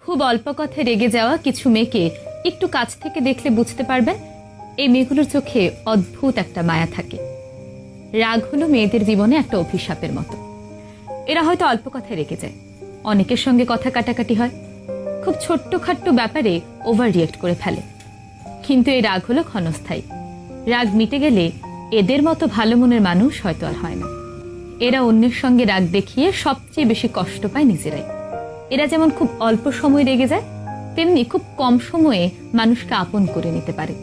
খুব অল্প কথায় রেগে যাওয়া কিছু মেয়েকে একটু কাছ থেকে দেখলে বুঝতে পারবেন এই মেয়েগুলোর চোখে অদ্ভুত একটা মায়া থাকে। রাগ হলো মেয়েদের জীবনে একটা অভিশাপের মতো। এরা হয়তো অল্প কথায় রেগে যায়, অনেকের সঙ্গে কথা কাটাকাটি হয়, খুব ছোট্টখাট্ট ব্যাপারে ওভার রিয়েক্ট করে ফেলে। কিন্তু এই রাগ হলো ক্ষণস্থায়ী। রাগ মিটে গেলে এদের মতো ভালো মনের মানুষ হয়তো আর হয় না। এরা অন্যের সঙ্গে রাগ দেখিয়ে সবচেয়ে বেশি কষ্ট পায় নিজেরাই। এরা যেমন খুব অল্প সময় রেগে যায়, তেমনি খুব কম সময়ে মানুষকে আপন করে নিতে পারে।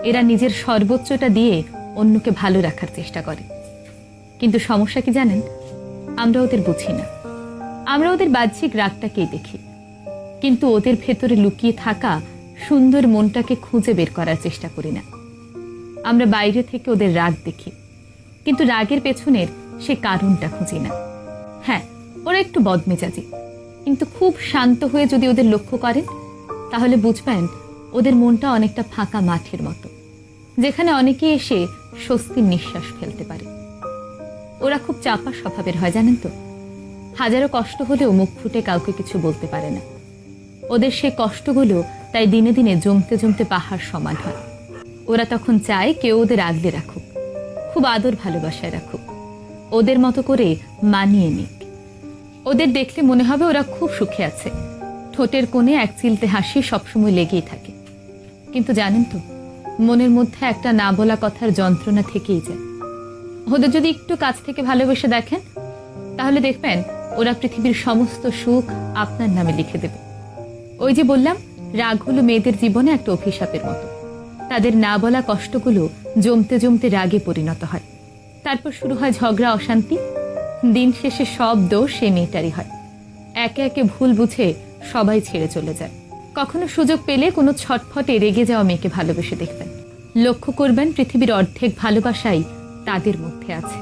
এরা নিজের সর্বোচ্চটা দিয়ে অন্যকে ভালো রাখার চেষ্টা করে। কিন্তু সমস্যা কি জানেন, আমরা ওদের বুঝি না। আমরা ওদের বাহ্যিক রাগটাকেই দেখি, কিন্তু ওদের ভেতরে লুকিয়ে থাকা সুন্দর মনটাকে খুঁজে বের করার চেষ্টা করি না। আমরা বাইরে থেকে ওদের রাগ দেখি, কিন্তু রাগের পেছনের সে কারণটা খুঁজি না। হ্যাঁ, ওরা একটু বদমেজাজি, কিন্তু খুব শান্ত হয়ে যদি ওদের লক্ষ্য করেন তাহলে বুঝবেন ওদের মনটা অনেকটা ফাঁকা মাঠের মতো, যেখানে অনেকে এসে স্বস্তির নিঃশ্বাস ফেলতে পারে। ওরা খুব চাপা স্বভাবের হয় জানেন তো। হাজারো কষ্ট হলেও মুখ ফুটে কাউকে কিছু বলতে পারে না। ওদের সে কষ্টগুলো তাই দিনে দিনে জমতে জমতে পাহাড় সমান হয়। ওরা তখন চায় কেউ ওদের আগলে রাখুক, খুব আদর ভালোবাসায় রাখুক, ওদের মতো করে মানিয়ে নিক। ওদের দেখলে মনে হবে ওরা খুব সুখে আছে, ঠোঁটের কোণে এক চিলতে হাসি সবসময় লেগেই থাকে। কিন্তু জানেন তো, মনের মধ্যে একটা না বলা কথার যন্ত্রণা থেকেই যায়। ওদের যদি একটু কাছ থেকে ভালোবেসে দেখেন তাহলে দেখবেন ওরা পৃথিবীর সমস্ত সুখ আপনার নামে লিখে দেবে। ওই যে বললাম, রাগ হলো মেয়েদের জীবনে একটা অভিশাপের মতো। তাদের না বলা কষ্টগুলো জমতে জমতে রাগে পরিণত হয়, তারপর শুরু হয় ঝগড়া, অশান্তি। দিন শেষে সব দোষ সে মেয়েটারই হয়। একে একে ভুল বুঝে সবাই ছেড়ে চলে যায়। কখনো সুযোগ পেলে কোনো ছটফটে রেগে যাওয়া মেয়েকে ভালোবেসে দেখবেন, লক্ষ্য করবেন পৃথিবীর অর্ধেক ভালোবাসাই তাদের মধ্যে আছে।